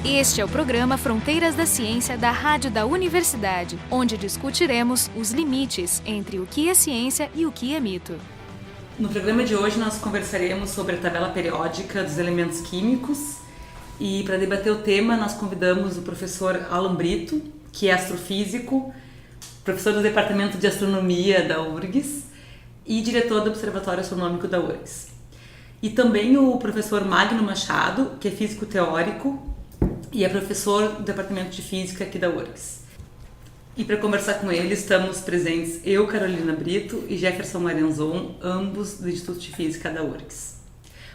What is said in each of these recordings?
Este é o programa Fronteiras da Ciência da Rádio da Universidade, onde discutiremos os limites entre o que é ciência e o que é mito. No programa de hoje nós conversaremos sobre a tabela periódica dos elementos químicos e para debater o tema nós convidamos o professor Alan Brito, que é astrofísico, professor do Departamento de Astronomia da URGS e diretor do Observatório Astronômico da URGS. E também o professor Magno Machado, que é físico teórico e é professor do Departamento de Física aqui da URGS. E para conversar com ele estamos presentes eu, Carolina Brito, e Jefferson Marenzon, ambos do Instituto de Física da URGS.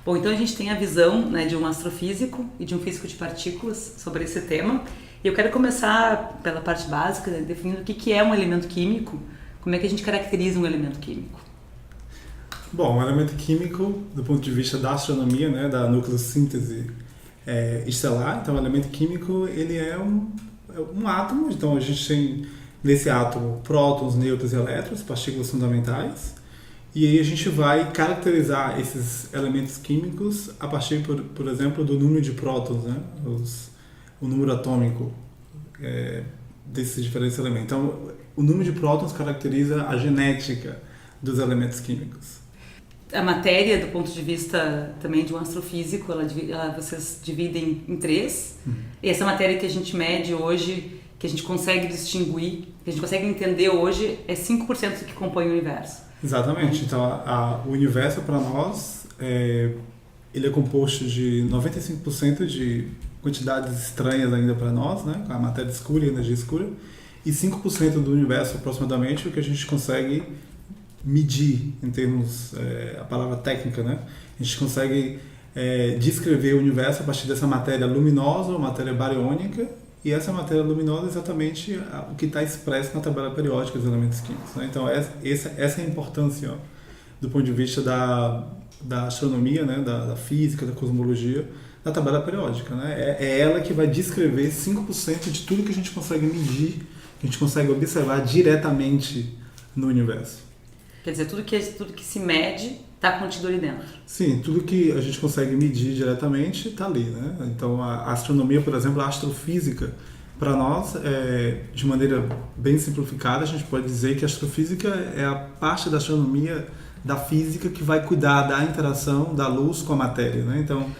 Bom, então a gente tem a visão, de um astrofísico e de um físico de partículas sobre esse tema. E eu quero começar pela parte básica, definindo o que é um elemento químico, como é que a gente caracteriza um elemento químico. Bom, um elemento químico, do ponto de vista da astronomia, da nucleossíntese estelar, então o elemento químico ele é um átomo, então a gente tem nesse átomo prótons, nêutrons e elétrons, partículas fundamentais, e aí a gente vai caracterizar esses elementos químicos a partir, por exemplo, do número de prótons, o número atômico desses diferentes elementos. Então, o número de prótons caracteriza a genética dos elementos químicos. A matéria, do ponto de vista também de um astrofísico, vocês dividem em três. E essa matéria que a gente mede hoje, que a gente consegue distinguir, que a gente consegue entender hoje, é 5% do que compõe o universo. Exatamente. Então, o universo para nós, ele é composto de 95% de quantidades estranhas ainda para nós, a matéria escura e a energia escura, e 5% do universo, aproximadamente, é o que a gente consegue medir em termos, a palavra técnica, A gente consegue descrever o universo a partir dessa matéria luminosa ou matéria bariônica, e essa matéria luminosa é exatamente o que está expresso na tabela periódica dos elementos químicos. Então essa é a importância do ponto de vista da astronomia, da física, da cosmologia, da tabela periódica. É ela que vai descrever 5% de tudo que a gente consegue medir, que a gente consegue observar diretamente no universo. Quer dizer, tudo que se mede está contido ali dentro. Sim, tudo que a gente consegue medir diretamente está ali, Então, a astronomia, por exemplo, a astrofísica, para nós, de maneira bem simplificada, a gente pode dizer que a astrofísica é a parte da astronomia da física que vai cuidar da interação da luz com a matéria, Então,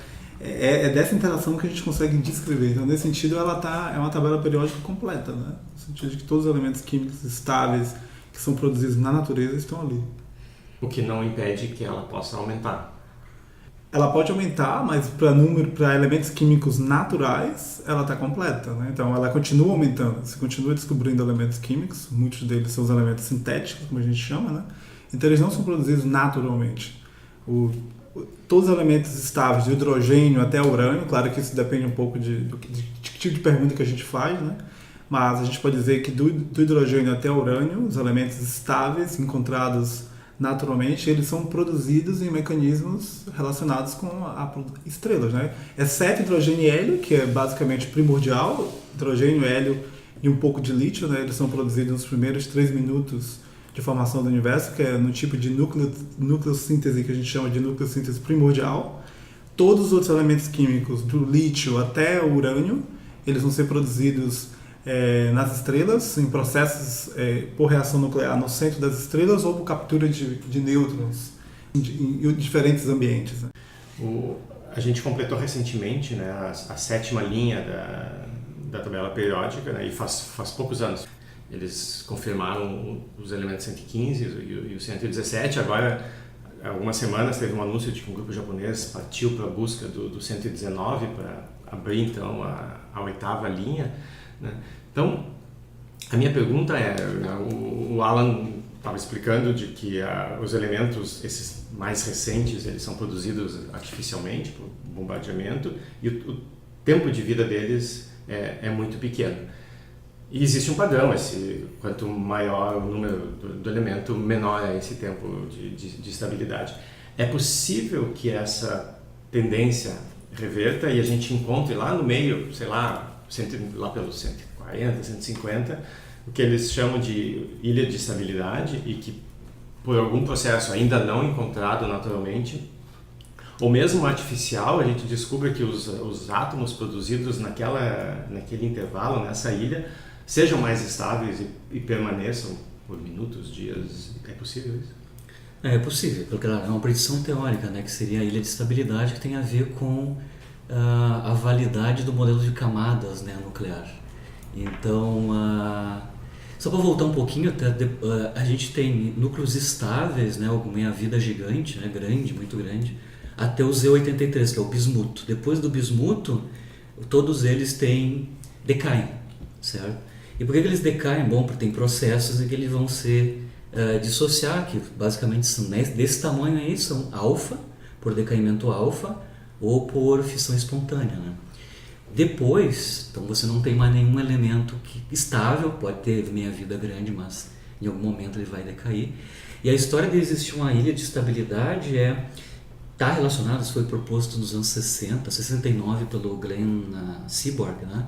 é dessa interação que a gente consegue descrever. Então, nesse sentido, é uma tabela periódica completa, No sentido de que todos os elementos químicos estáveis que são produzidos na natureza estão ali. O que não impede que ela possa aumentar. Ela pode aumentar, mas para elementos químicos naturais, ela está completa, Então, ela continua aumentando. Você continua descobrindo elementos químicos, muitos deles são os elementos sintéticos, como a gente chama, Então, eles não são produzidos naturalmente. Todos os elementos estáveis, de hidrogênio até urânio, claro que isso depende um pouco de tipo de pergunta que a gente faz, Mas a gente pode dizer que do hidrogênio até o urânio, os elementos estáveis encontrados naturalmente, eles são produzidos em mecanismos relacionados com estrelas, Exceto hidrogênio e hélio, que é basicamente primordial, hidrogênio, hélio e um pouco de lítio, Eles são produzidos nos primeiros 3 minutos de formação do universo, que é no tipo de nucleossíntese que a gente chama de nucleossíntese primordial. Todos os outros elementos químicos, do lítio até o urânio, eles vão ser produzidos nas estrelas, em processos por reação nuclear no centro das estrelas ou por captura de nêutrons em diferentes ambientes. A gente completou recentemente a 7ª linha da tabela periódica, e faz poucos anos. Eles confirmaram os elementos 115 e o 117. Agora, há algumas semanas, teve um anúncio de que um grupo japonês partiu para a busca do 119 para abrir, então, a 8ª linha. Então, a minha pergunta é, o Alan estava explicando de que os elementos, esses mais recentes, eles são produzidos artificialmente, por bombardeamento, e o tempo de vida deles é muito pequeno. E existe um padrão, quanto maior o número do elemento, menor é esse tempo de estabilidade. É possível que essa tendência reverta e a gente encontre lá no meio, lá pelos 140, 150, o que eles chamam de ilha de estabilidade e que, por algum processo ainda não encontrado naturalmente, Ou mesmo artificial, a gente descobre que os átomos produzidos naquele intervalo, nessa ilha, sejam mais estáveis e permaneçam por minutos, dias. É possível isso? É possível, porque é uma predição teórica, né, que seria a ilha de estabilidade, que tem a ver com a validade do modelo de camadas, né, nuclear. Então, só para voltar um pouquinho, a gente tem núcleos estáveis, né, com meia-vida gigante, né, grande, muito grande, até o Z83, que é o bismuto. Depois do bismuto, todos eles decaem, certo? E por que eles decaem? Bom, porque tem processos em que eles vão se dissociar, que basicamente são desse tamanho aí, são alfa, por decaimento alfa, ou por fissão espontânea, né? Depois, então você não tem mais nenhum elemento estável, pode ter meia-vida grande, mas em algum momento ele vai decair. E a história de existir uma ilha de estabilidade está relacionada, isso foi proposto nos anos 60, 69 pelo Glenn Seaborg, né?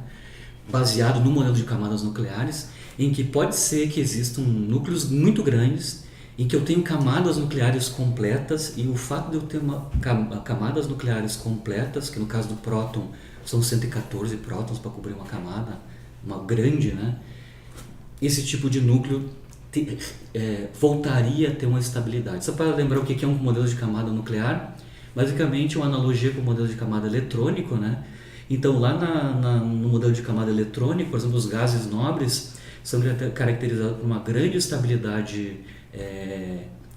Baseado no modelo de camadas nucleares, em que pode ser que existam núcleos muito grandes, em que eu tenho camadas nucleares completas, e o fato de eu ter camadas nucleares completas, que no caso do próton são 114 prótons para cobrir uma camada, uma grande, né? Esse tipo de núcleo voltaria a ter uma estabilidade. Só para lembrar o que é um modelo de camada nuclear, basicamente uma analogia com o modelo de camada eletrônico, né? Então lá no modelo de camada eletrônico, por exemplo, os gases nobres são caracterizados por uma grande estabilidade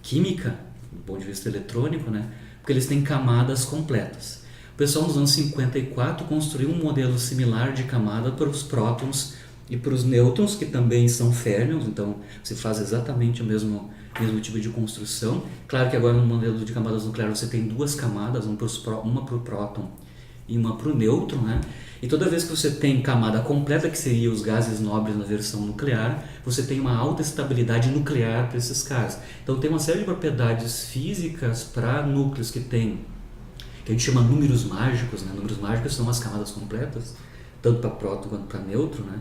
química, do ponto de vista eletrônico, né? Porque eles têm camadas completas. O pessoal nos anos 54 construiu um modelo similar de camada para os prótons e para os nêutrons, que também são férmions, então se faz exatamente o mesmo tipo de construção. Claro que agora no modelo de camadas nucleares você tem duas camadas, uma para o próton e uma para o nêutron, né? E toda vez que você tem camada completa, que seria os gases nobres na versão nuclear, você tem uma alta estabilidade nuclear para esses caras. Então tem uma série de propriedades físicas para núcleos que a gente chama números mágicos, né? Números mágicos são as camadas completas, tanto para próton quanto para nêutron, né?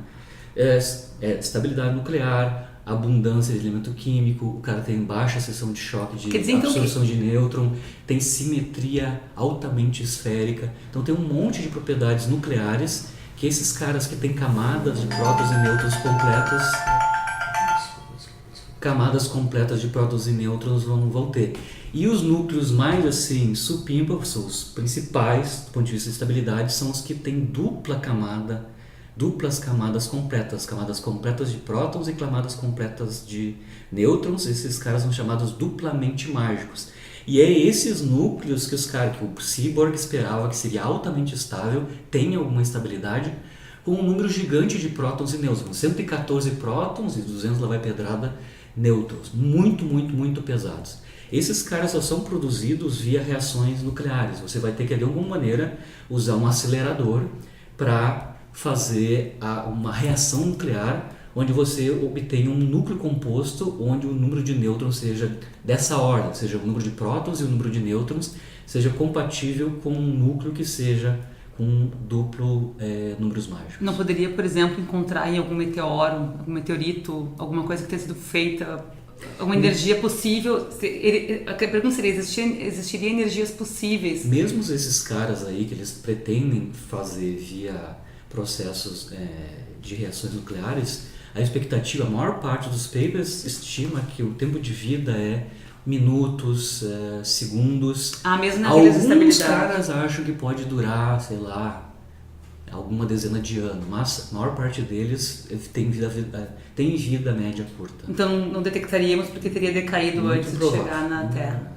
Estabilidade nuclear, abundância de elemento químico, o cara tem baixa seção de choque de absorção de nêutron, tem simetria altamente esférica, então tem um monte de propriedades nucleares que esses caras que têm camadas de prótons e nêutrons completas, camadas completas de prótons e nêutrons vão ter. E os núcleos mais assim supímpacos, são os principais do ponto de vista de estabilidade, são os que têm duplas camadas completas de prótons e camadas completas de nêutrons. Esses caras são chamados duplamente mágicos. E é esses núcleos que o Seaborg esperava que seria altamente estável, tem alguma estabilidade, com um número gigante de prótons e nêutrons, 114 prótons e 200 lá vai pedrada nêutrons, muito, muito, muito pesados. Esses caras só são produzidos via reações nucleares. Você vai ter que, de alguma maneira, usar um acelerador para fazer uma reação nuclear onde você obtenha um núcleo composto onde o número de nêutrons seja dessa ordem, seja o número de prótons e o número de nêutrons seja compatível com um núcleo que seja com duplo números mágicos. Não poderia, por exemplo, encontrar em algum meteoro, algum meteorito, alguma coisa que tenha sido feita, alguma energia possível? A pergunta seria, existiria energias possíveis? Mesmo esses caras aí que eles pretendem fazer via processos de reações nucleares, a expectativa, a maior parte dos papers estima que o tempo de vida é minutos, segundos. Mesmo nas ilhas de estabilidade. Alguns caras acham que pode durar, sei lá, alguma dezena de anos, mas a maior parte deles tem vida média curta. Então não detectaríamos porque teria decaído muito antes provável. De chegar na Terra.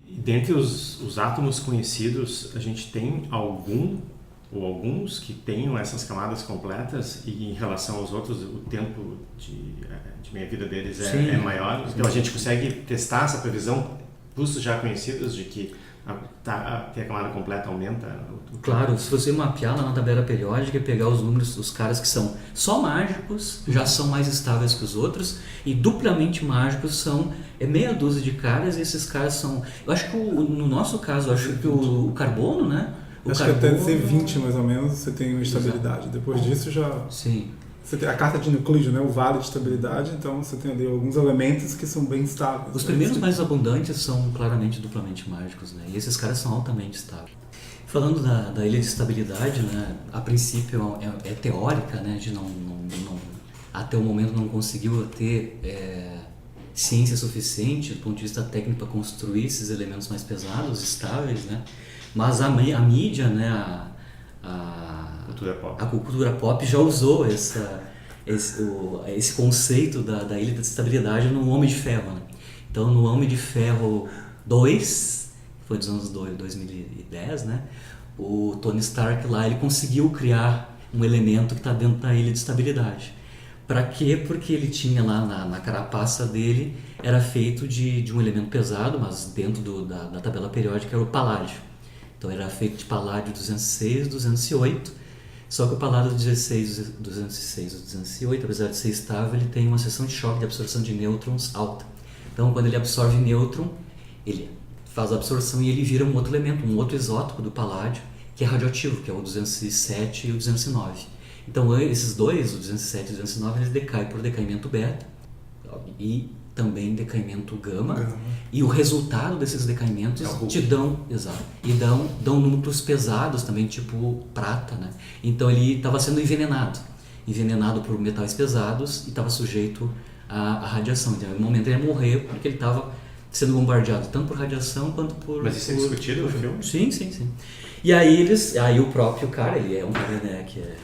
E dentre os átomos conhecidos, a gente tem alguns que tenham essas camadas completas, e em relação aos outros o tempo de meia-vida deles é maior. Então a gente consegue testar essa previsão dos já conhecidos de que a camada completa aumenta? Claro, se você mapear lá na tabela periódica e pegar os números dos caras que são só mágicos, já são mais estáveis que os outros, e duplamente mágicos são meia dúzia de caras, e esses caras são... Eu acho que no nosso caso, eu acho que o carbono, né? Acho que até C20 mais ou menos você tem uma estabilidade. Depois disso já... Sim. Você tem a carta de Euclides, né? O vale de estabilidade, então você tem ali alguns elementos que são bem estáveis. Os primeiros mais abundantes são claramente duplamente mágicos, né? E esses caras são altamente estáveis. Falando da ilha de estabilidade, né? A princípio é teórica, né? De não, até o momento não conseguiu ter ciência suficiente do ponto de vista técnico para construir esses elementos mais pesados, estáveis, né? Mas a mídia, né? A cultura pop já usou esse conceito da ilha de estabilidade no Homem de Ferro, né? Então, no Homem de Ferro 2, foi dos anos 2010, né? O Tony Stark lá, ele conseguiu criar um elemento que está dentro da ilha de estabilidade. Para quê? Porque ele tinha lá na carapaça dele, era feito de um elemento pesado, mas dentro da tabela periódica era o paládio. Então era feito de paládio 206 e 208, só que o paládio 206 e 208, apesar de ser estável, ele tem uma seção de choque de absorção de nêutrons alta. Então quando ele absorve nêutron, ele faz a absorção e ele vira um outro elemento, um outro isótopo do paládio, que é radioativo, que é o 207 e o 209. Então esses dois, o 207 e o 209, eles decaem por decaimento beta e também decaimento gama. E o resultado desses decaimentos te dão, dão núcleos pesados também, tipo prata, né? Então ele estava sendo envenenado por metais pesados e estava sujeito à radiação. Então, no momento ele ia morrer porque ele estava sendo bombardeado tanto por radiação quanto por... Mas isso é discutido no filme? Sim. E aí o próprio cara, ele é um cara, né, que é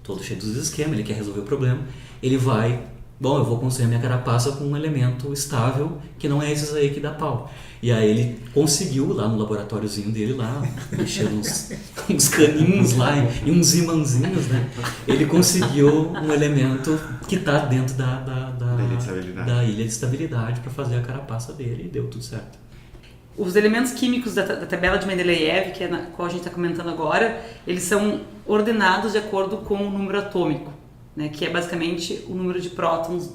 todo cheio dos esquemas, ele quer resolver o problema, ele vai... Bom, eu vou construir a minha carapaça com um elemento estável que não é esses aí que dá pau. E aí ele conseguiu lá no laboratóriozinho dele lá, mexendo uns caninhos lá e uns imãzinhos, né? Ele conseguiu um elemento que está dentro da ilha de estabilidade para fazer a carapaça dele e deu tudo certo. Os elementos químicos da tabela de Mendeleev, que é na qual a gente está comentando agora, eles são ordenados de acordo com o número atômico, né, que é basicamente o número de prótons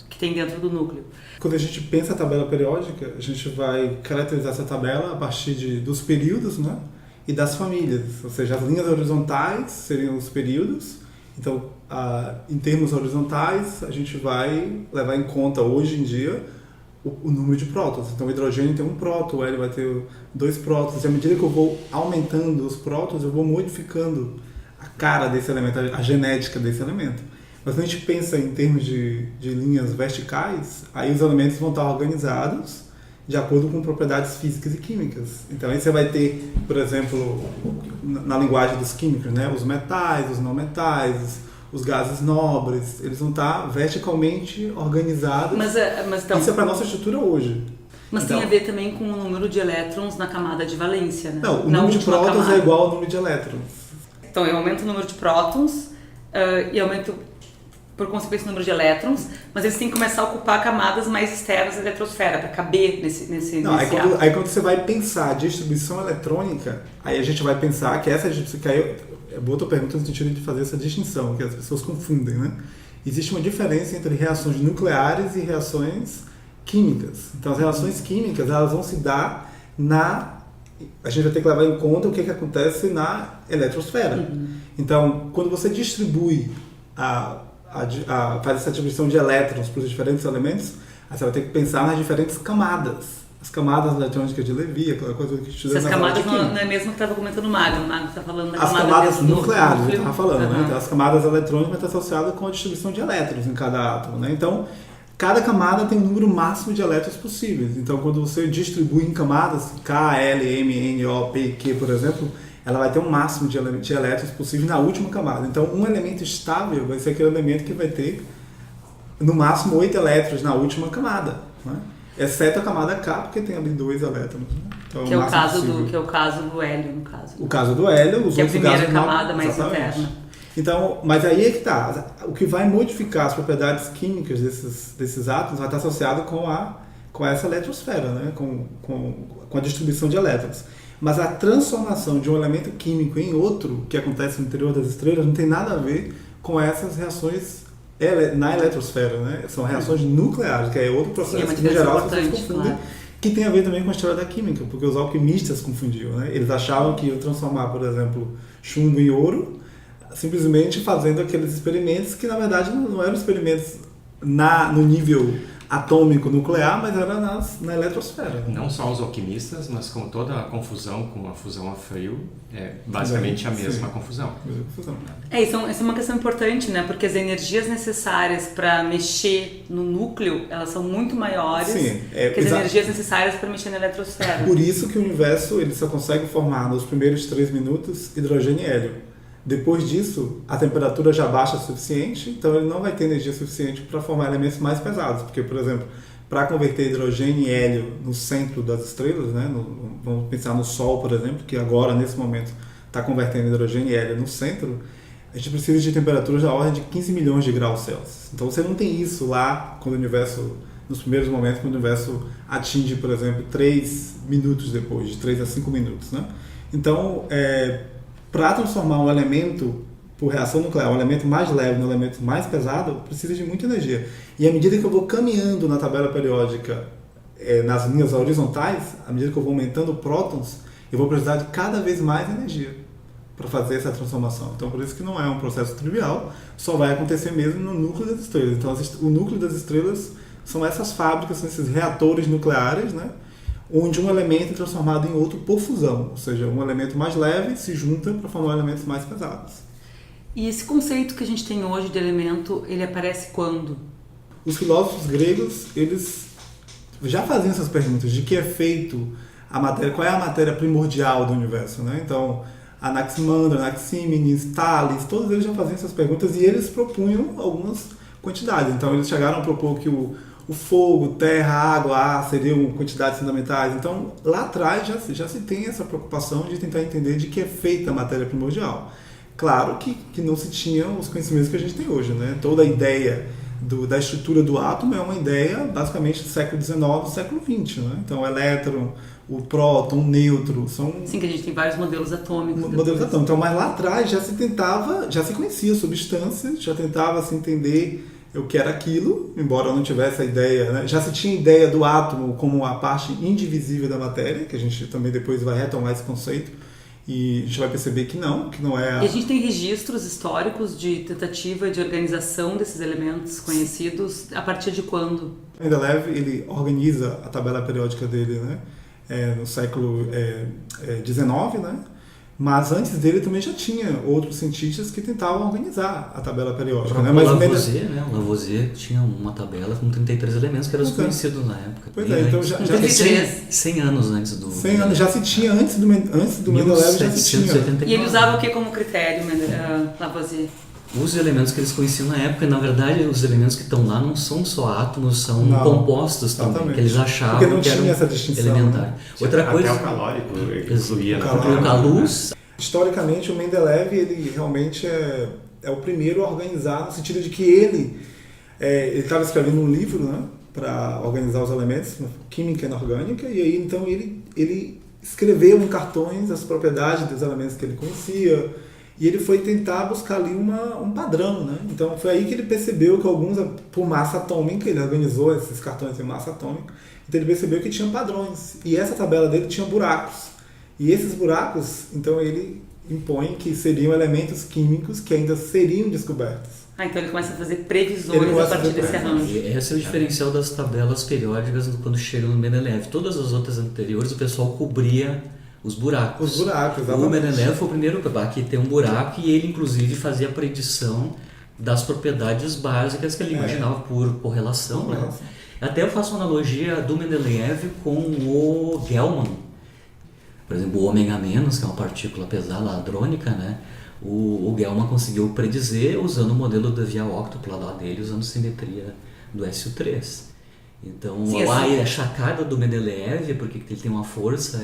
que tem dentro do núcleo. Quando a gente pensa a tabela periódica, a gente vai caracterizar essa tabela a partir dos períodos, né, e das famílias. Ou seja, as linhas horizontais seriam os períodos. Então, em termos horizontais, a gente vai levar em conta, hoje em dia, o número de prótons. Então, o hidrogênio tem um próton, o hélio vai ter 2 prótons. E à medida que eu vou aumentando os prótons, eu vou modificando a cara desse elemento, a genética desse elemento. Mas quando a gente pensa em termos de linhas verticais, aí os elementos vão estar organizados de acordo com propriedades físicas e químicas. Então aí você vai ter, por exemplo, na linguagem dos químicos, né, os metais, os não metais, os gases nobres, eles vão estar verticalmente organizados. Mas então, isso é para a nossa estrutura hoje. Mas então, tem a ver também com o número de elétrons na camada de valência, né? Não, o número de prótons é igual ao número de elétrons. Então, eu aumento o número de prótons e aumento, por consequência, o número de elétrons, mas eles têm que começar a ocupar camadas mais externas da eletrosfera para caber nesse Não, aí quando você vai pensar a distribuição eletrônica, aí a gente vai pensar que essa distribuição... É boa tua pergunta no sentido de fazer essa distinção, que as pessoas confundem, né? Existe uma diferença entre reações nucleares e reações químicas. Então, as reações químicas, elas vão se dar a gente vai ter que levar em conta o que acontece na eletrosfera. Então, quando você distribui, faz essa distribuição de elétrons para os diferentes elementos, aí você vai ter que pensar nas diferentes camadas. As camadas eletrônicas de Levy, aquela coisa que estuda na camadas não é mesmo que estava comentando o Magno está falando da as camada camadas nucleares, eu estava falando, né? Então, as camadas eletrônicas estão associadas com a distribuição de elétrons em cada átomo, né? Então, cada camada tem um número máximo de elétrons possíveis. Então, quando você distribui em camadas, K, L, M, N, O, P, Q, por exemplo, ela vai ter um máximo de elétrons possível na última camada. Então, um elemento estável vai ser aquele elemento que vai ter, no máximo, 8 elétrons na última camada, né? Exceto a camada K, porque tem ali 2 elétrons. Né? Então, que é o caso do hélio, no caso. O caso do hélio, os que outros gases... é a primeira camada mais interna. Então, mas aí é que está. O que vai modificar as propriedades químicas desses átomos vai estar associado com essa eletrosfera, né? com a distribuição de elétrons. Mas a transformação de um elemento químico em outro, que acontece no interior das estrelas, não tem nada a ver com essas reações na eletrosfera, né? São reações nucleares, que é outro processo que, em geral, as pessoas confundem, claro. Que tem a ver também com a história da química, porque os alquimistas confundiam, né? Eles achavam que iam transformar, por exemplo, chumbo em ouro, simplesmente fazendo aqueles experimentos que, na verdade, não eram experimentos no nível atômico nuclear, mas era na eletrosfera. Não só os alquimistas, mas com toda a confusão com a fusão a frio, é basicamente a mesma confusão. Isso é uma questão importante, né? Porque as energias necessárias para mexer no núcleo, elas são muito maiores que as energias necessárias para mexer na eletrosfera. Por isso que o universo ele só consegue formar nos primeiros 3 minutos hidrogênio e hélio. Depois disso, a temperatura já baixa o suficiente, então ele não vai ter energia suficiente para formar elementos mais pesados. Porque, por exemplo, para converter hidrogênio e hélio no centro das estrelas, né, vamos pensar no Sol, por exemplo, que agora, nesse momento, está convertendo hidrogênio e hélio no centro, a gente precisa de temperaturas da ordem de 15 milhões de graus Celsius. Então você não tem isso lá quando o universo, nos primeiros momentos, quando o universo atinge, por exemplo, 3 minutos depois, de 3 a 5 minutos. Né? Então, para transformar um elemento por reação nuclear, um elemento mais leve no elemento mais pesado, precisa de muita energia. E à medida que eu vou caminhando na tabela periódica, nas linhas horizontais, à medida que eu vou aumentando prótons, eu vou precisar de cada vez mais energia para fazer essa transformação. Então, por isso que não é um processo trivial, só vai acontecer mesmo no núcleo das estrelas. Então, o núcleo das estrelas são essas fábricas, são esses reatores nucleares, né? Onde um elemento é transformado em outro por fusão, ou seja, um elemento mais leve se junta para formar elementos mais pesados. E esse conceito que a gente tem hoje de elemento, ele aparece quando? Os filósofos gregos, eles já faziam essas perguntas de que é feito a matéria, qual é a matéria primordial do universo, né? Então, Anaximandro, Anaxímenes, Tales, todos eles já faziam essas perguntas e eles propunham algumas quantidades. Então, eles chegaram a propor que o fogo, terra, água, ar seriam quantidades fundamentais. Então, lá atrás já se tem essa preocupação de tentar entender de que é feita a matéria primordial. Claro que não se tinham os conhecimentos que a gente tem hoje, né? Toda a ideia da estrutura do átomo é uma ideia basicamente do século XIX, do século XX. Né? Então, o elétron, o próton, o nêutron são... Sim, que a gente tem vários modelos atômicos. Modelos atômicos. Então, mas lá atrás já se conhecia substâncias, já tentava se entender o que era aquilo, embora não tivesse a ideia, né? Já se tinha ideia do átomo como a parte indivisível da matéria, que a gente também depois vai retomar esse conceito, e a gente vai perceber que não é... E a gente tem registros históricos de tentativa de organização desses elementos conhecidos a partir de quando? Mendeleev, ele organiza a tabela periódica dele, né? No século XIX, né? Mas antes dele também já tinha outros cientistas que tentavam organizar a tabela periódica. Né? Mas Lavoisier, né? O Lavoisier tinha uma tabela com 33 elementos que eram desconhecidos na época. Pois é, então já 100 anos antes do... 100 anos, já se tinha, antes do Mendeleev já se tinha. E ele usava o que como critério, Lavoisier? Os elementos que eles conheciam na época, na verdade, os elementos que estão lá não são só átomos, são compostos também, que eles achavam que eram elementares. Né? Outra coisa... Até o calórico incluía. A luz. Historicamente, o Mendeleev, ele realmente é o primeiro a organizar, no sentido de que ele estava escrevendo um livro, né, para organizar os elementos, química inorgânica, e aí então ele escreveu em cartões as propriedades dos elementos que ele conhecia, e ele foi tentar buscar ali um padrão, né? Então foi aí que ele percebeu que alguns, por massa atômica, ele organizou esses cartões em massa atômica, então ele percebeu que tinha padrões, e essa tabela dele tinha buracos. E esses buracos, então ele impõe que seriam elementos químicos que ainda seriam descobertos. Então ele começa a fazer previsões a partir desse arranjo. Esse é o diferencial das tabelas periódicas quando chegam no Mendeleev. Todas as outras anteriores o pessoal cobria os buracos. Os buracos, exatamente. O Mendeleev foi o primeiro, aqui tem um buraco, e ele inclusive fazia a predição das propriedades básicas que ele imaginava por correlação. Né? Até eu faço uma analogia do Mendeleev com o Gell-Mann. Por exemplo, o ômega-, que é uma partícula pesada, hadrônica, né? O Gell-Mann conseguiu predizer usando o modelo da via óctupla lá dele, usando simetria do SU3. Então, a chacada do Mendeleev, porque ele tem uma força,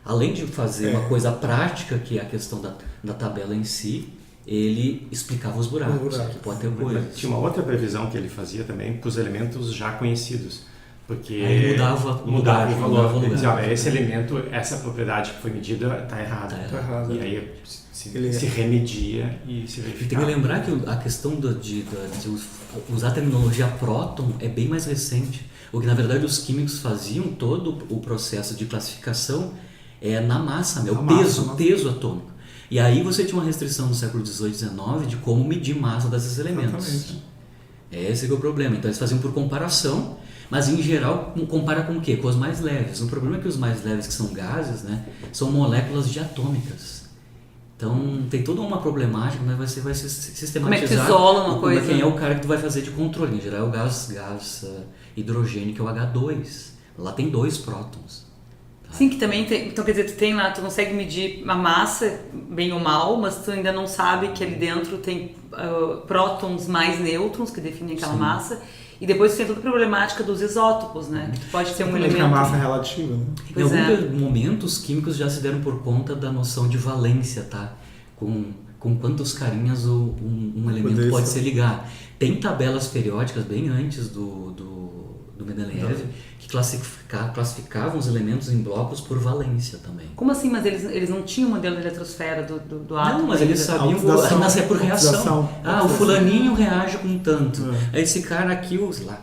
além de fazer uma coisa prática, que é a questão da tabela em si, ele explicava os buracos. Que pode ter coisa. Tinha uma outra previsão que ele fazia também para os elementos já conhecidos. Porque aí mudava o lugar. Esse elemento, essa propriedade que foi medida está errada. E aí se remedia e se verificava. Tem que lembrar que a questão de usar a terminologia próton é bem mais recente. O que na verdade os químicos faziam todo o processo de classificação na massa, o peso atômico. E aí você tinha uma restrição no século XVIII e XIX de como medir massa desses elementos. Exatamente. Esse que é o problema. Então eles faziam por comparação, mas em geral compara com o quê? Com os mais leves. O problema é que os mais leves, que são gases, né, são moléculas diatômicas. Então tem toda uma problemática, mas vai ser sistematizar. Como é que tu isola uma coisa? Quem é o cara que tu vai fazer de controle? Em geral é o gás hidrogênio, que é o H2. Lá tem 2 prótons. Tá? Sim, que também tem. Então quer dizer, tu tem lá, tu consegue medir a massa, bem ou mal, mas tu ainda não sabe que ali dentro tem prótons mais nêutrons que definem aquela massa. E depois tem toda a problemática dos isótopos, né? Que tu pode ter um elemento. A massa é relativa, né? Em alguns momentos, químicos já se deram por conta da noção de valência, tá? Com quantos carinhas um elemento pode se ligar. Tem tabelas periódicas bem antes do Mendeleev que classificavam os elementos em blocos por valência também. Como assim? Mas eles não tinham o modelo da eletrosfera do átomo? Não, mas eles sabiam nascer por reação. O fulaninho reage com tanto. Aí esse cara aqui, sei lá,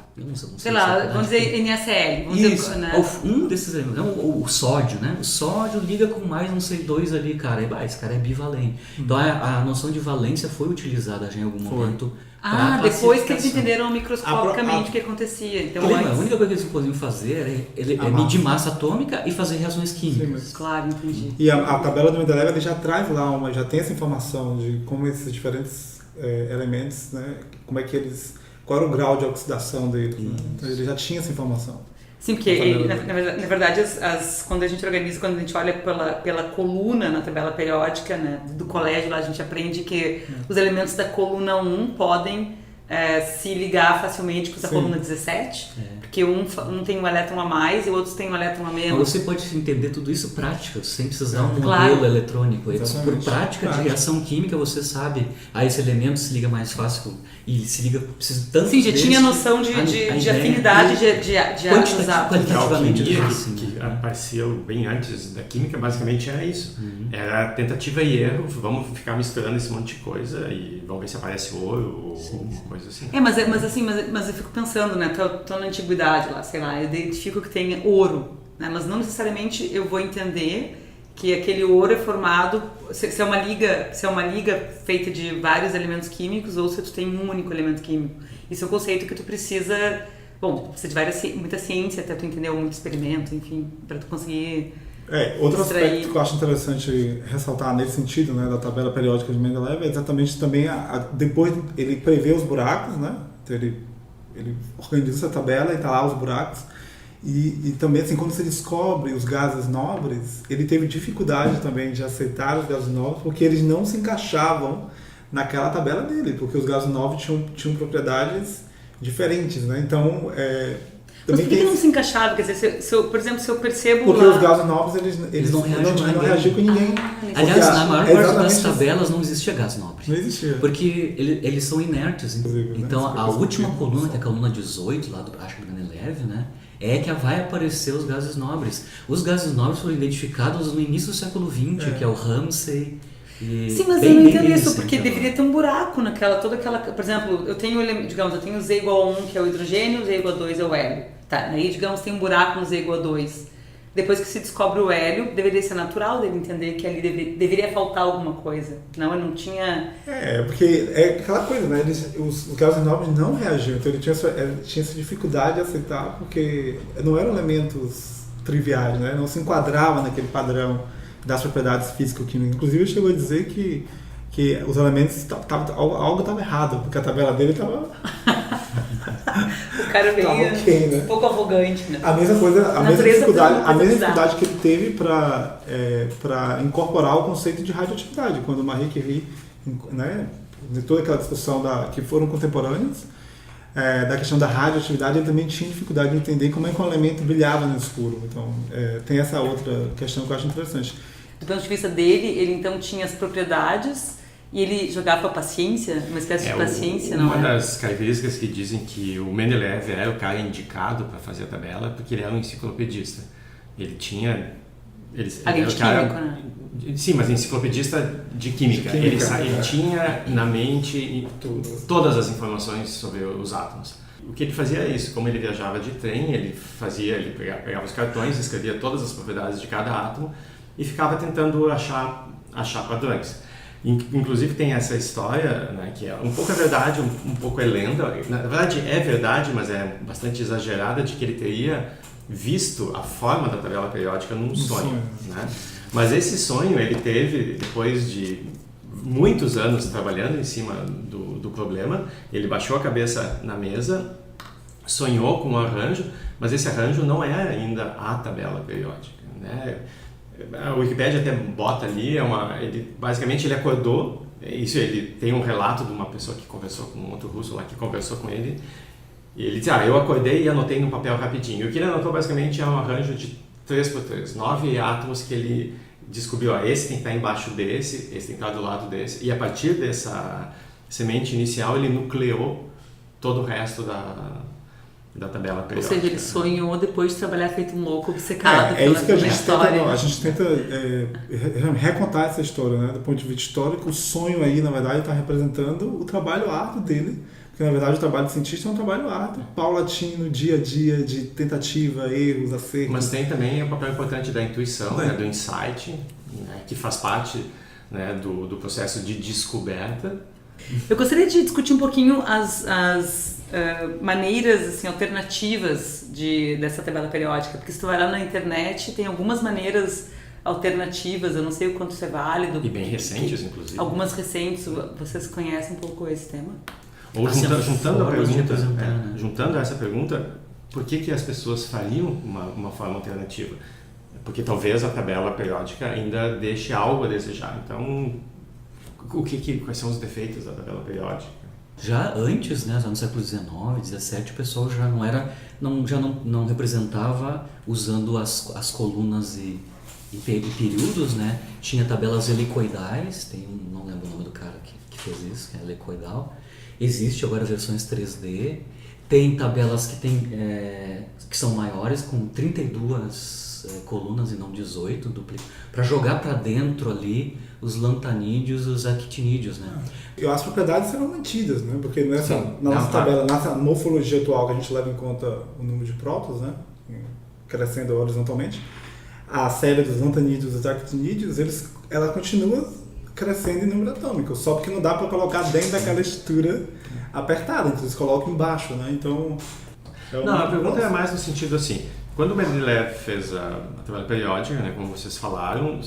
sei lá, vamos dizer NaCl. Isso, né? Um desses elementos, o sódio, né? O sódio liga com mais não sei 2 ali, cara. Esse cara é bivalente. Então a noção de valência foi utilizada já em algum momento. Depois que eles entenderam microscopicamente o que acontecia. Então, a única coisa que eles podiam fazer é medir massa atômica e fazer reações químicas. Sim, claro, entendi. E a tabela do Mendeleev ele já traz lá, já tem essa informação de como esses diferentes elementos, né, qual era o grau de oxidação deles. Né? Então ele já tinha essa informação. Sim, porque na verdade quando a gente organiza, quando a gente olha pela coluna na tabela periódica, né, do colégio, lá a gente aprende que os elementos da coluna 1 podem se ligar facilmente com a coluna 17, porque um tem um elétron a mais e o outro tem um elétron a menos. Mas você pode entender tudo isso prática, sem precisar um modelo eletrônico. Por prática de reação química, você sabe, esse elemento se liga mais fácil e se liga precisa tanto. Sim, já tinha noção de afinidade de quantitativamente. Que apareceu bem antes da química, basicamente era isso. Era tentativa e erro, vamos ficar misturando esse monte de coisa e vamos ver se aparece ouro ou coisa assim. Mas eu fico pensando, né, tô na antiguidade lá, sei lá, eu identifico que tem ouro, né, mas não necessariamente eu vou entender que aquele ouro é formado, se é uma liga feita de vários elementos químicos ou se tu tem um único elemento químico. Isso é um conceito que tu precisa de muita ciência até tu entender, muito experimento, enfim, para tu conseguir outro aspecto que eu acho interessante ressaltar nesse sentido, né, da tabela periódica de Mendeleev é exatamente também depois ele prevê os buracos, né, então ele organiza essa tabela e está lá os buracos. E também, assim, quando você descobre os gases nobres, ele teve dificuldade também de aceitar os gases nobres, porque eles não se encaixavam naquela tabela dele, porque os gases nobres tinham propriedades diferentes, né? Então, mas por que não se encaixava? Quer dizer, por exemplo, se eu percebo... Porque os gases nobres, eles não reagiam com ninguém. Aliás, na maior parte das tabelas não existia gás nobre. Não existia. Porque eles são inertes. Então, a última coluna, que é a coluna 18, lá acho que do Mendeleev, né? Que vai aparecer os gases nobres. Os gases nobres foram identificados no início do século XX, que é o Ramsay. Sim, mas eu não entendo isso, porque deveria ter um buraco toda aquela... Por exemplo, eu tenho Z igual a 1, que é o hidrogênio, Z igual a 2 é o hélio. Tá, aí, digamos, tem um buraco no Z igual a 2. Depois que se descobre o hélio, deveria ser natural dele entender que ali deveria faltar alguma coisa. Não, eu não tinha... porque é aquela coisa, né? Os gases nobres não reagiam, então ele tinha essa dificuldade de aceitar, porque não eram elementos triviais, né? Não se enquadrava naquele padrão das propriedades físico-químicas. Inclusive, ele chegou a dizer que os elementos... algo estava errado, porque a tabela dele estava... O cara veio um pouco arrogante, né? A mesma dificuldade que ele teve para incorporar o conceito de radioatividade, quando Marie Curie, né, de toda aquela discussão que foram contemporâneos, da questão da radioatividade, ele também tinha dificuldade de entender como é que um elemento brilhava no escuro. Então, tem essa outra questão que eu acho interessante. Do ponto de vista dele, ele então tinha as propriedades. E ele jogava paciência, uma espécie de paciência, não é? Uma das características que dizem que o Mendeleev era o cara indicado para fazer a tabela porque ele era um enciclopedista. Ele tinha... Além de químico, né? Sim, mas enciclopedista de química. Ele tinha na mente todas as informações sobre os átomos. O que ele fazia é isso. Como ele viajava de trem, ele pegava os cartões, escrevia todas as propriedades de cada átomo e ficava tentando achar achar padrões. Inclusive tem essa história, né, que é um pouco a verdade, um pouco é lenda. Na verdade é verdade, mas é bastante exagerada, de que ele teria visto a forma da tabela periódica num sonho. Né? Mas esse sonho ele teve depois de muitos anos trabalhando em cima do problema. Ele baixou a cabeça na mesa, sonhou com um arranjo, mas esse arranjo não é ainda a tabela periódica. Né? A Wikipédia até bota ali, basicamente ele acordou, ele tem um relato de uma pessoa que conversou com um outro russo lá, que conversou com ele, e ele disse, eu acordei e anotei no papel rapidinho. O que ele anotou basicamente é um arranjo de 3x3, 9 átomos que ele descobriu, esse tem que estar embaixo desse, esse tem que estar do lado desse, e a partir dessa semente inicial ele nucleou todo o resto da tabela periódica. Ou seja, ele sonhou depois de trabalhar feito um louco, obcecado pela isso que história. A gente tenta recontar essa história, né? Do ponto de vista histórico, o sonho aí, na verdade, está representando o trabalho árduo dele, porque na verdade o trabalho de cientista é um trabalho árduo, paulatino, dia a dia, de tentativa, erros, acertos. Mas tem também o papel importante da intuição, né? Do insight, né? Que faz parte, né? do processo de descoberta. Eu gostaria de discutir um pouquinho as maneiras assim, alternativas dessa tabela periódica, porque se tu vai lá na internet tem algumas maneiras alternativas, eu não sei o quanto isso é válido. E bem recentes, inclusive. Algumas recentes, vocês conhecem um pouco esse tema? Ou juntando a pergunta, juntando essa pergunta, por que as pessoas fariam uma forma alternativa? Porque talvez a tabela periódica ainda deixe algo a desejar. Então, quais são os defeitos da tabela periódica? Já antes, né, já no século XIX, XVII, o pessoal já não representava usando as colunas e períodos, né? Tinha tabelas helicoidais, não lembro o nome do cara que fez isso, que é helicoidal. Existe agora versões 3D, tem tabelas que são maiores, com 32 colunas e não 18, para jogar para dentro ali os lantanídeos e os actinídeos, né? As propriedades serão mantidas, né? Porque na nossa tabela, nessa morfologia atual que a gente leva em conta o número de prótons, né? Crescendo horizontalmente, a série dos lantanídeos e dos actinídeos, ela continua crescendo em número atômico, só porque não dá para colocar dentro daquela estrutura apertada, então eles colocam embaixo, né? Então... a pergunta é mais no sentido assim, quando o Mendeleev fez a tabela periódica, né, como vocês falaram,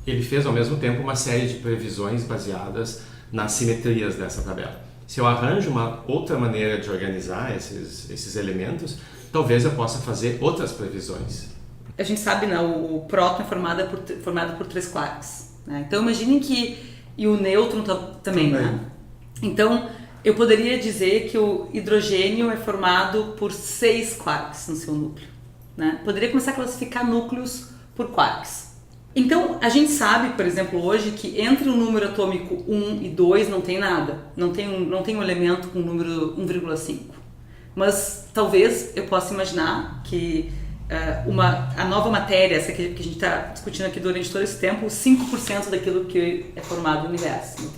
ele fez ao mesmo tempo uma série de previsões baseadas nas simetrias dessa tabela. Se eu arranjo uma outra maneira de organizar esses elementos, talvez eu possa fazer outras previsões. A gente sabe, né, o próton é formado por 3 quarks. Né? Então imaginem e o nêutron também, né? Então eu poderia dizer que o hidrogênio é formado por 6 quarks no seu núcleo. Né? Poderia começar a classificar núcleos por quarks. Então a gente sabe, por exemplo, hoje que entre o número atômico 1 e 2 não tem nada. Não tem um elemento com o número 1,5. Mas talvez eu possa imaginar que a nova matéria, essa que a gente está discutindo aqui durante todo esse tempo, 5% daquilo que é formado no universo.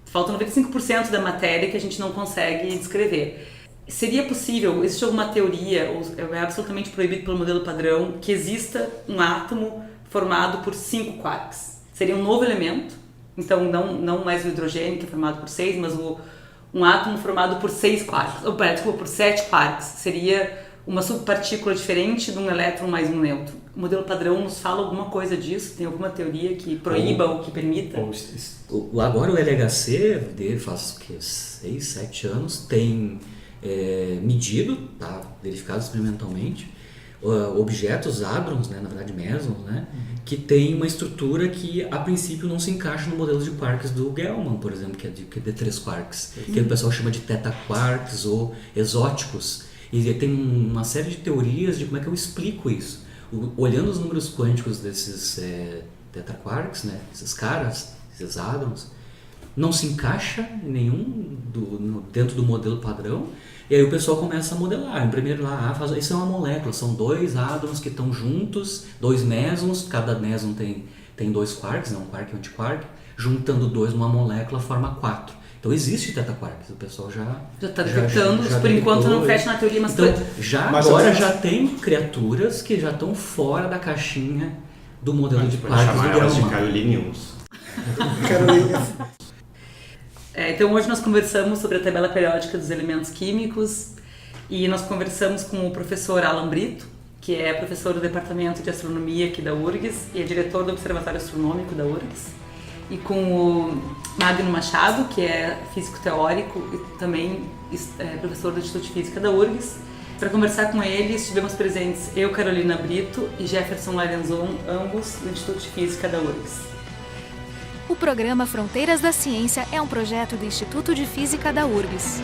Falta 95% da matéria que a gente não consegue descrever. Seria possível, existe alguma teoria, ou é absolutamente proibido pelo modelo padrão, que exista um átomo formado por 5 quarks? Seria um novo elemento, então não mais o hidrogênio, que é formado por 6, mas um átomo formado por 6 quarks, por 7 quarks. Seria uma subpartícula diferente de um elétron mais um nêutron. O modelo padrão nos fala alguma coisa disso? Tem alguma teoria que proíba ou que permita? Agora o LHC, faz 6, 7 anos, tem medido, tá, verificado experimentalmente, objetos hadrons, né, na verdade mesons, né, que tem uma estrutura que a princípio não se encaixa no modelo de quarks do Gell-Mann, por exemplo, que é de 3 quarks, que o pessoal chama de teta quarks ou exóticos. E tem uma série de teorias de como é que eu explico isso. Olhando os números quânticos desses teta quarks, né, esses caras, esses hadrons, não se encaixa nenhum dentro do modelo padrão. E aí o pessoal começa a modelar. Em primeiro lá, isso é uma molécula, são 2 hadrons que estão juntos, 2 mesons, cada meson tem 2 quarks, né, um quark e um antiquark, juntando 2 numa molécula forma 4. Então existe teta quarks, o pessoal já está detectando, por enquanto não fecha na teoria, mas então, agora já tem criaturas que já estão fora da caixinha do modelo de Pode partes do chamar elas de Gell-Mann. Caroliniums. Carolina. Então hoje nós conversamos sobre a tabela periódica dos elementos químicos e nós conversamos com o professor Alan Brito, que é professor do Departamento de Astronomia aqui da URGS e é diretor do Observatório Astronômico da URGS, e com o Magno Machado, que é físico teórico e também professor do Instituto de Física da URGS. Para conversar com eles, estivemos presentes eu, Carolina Brito, e Jefferson Larenzon, ambos do Instituto de Física da URGS. O programa Fronteiras da Ciência é um projeto do Instituto de Física da URGS.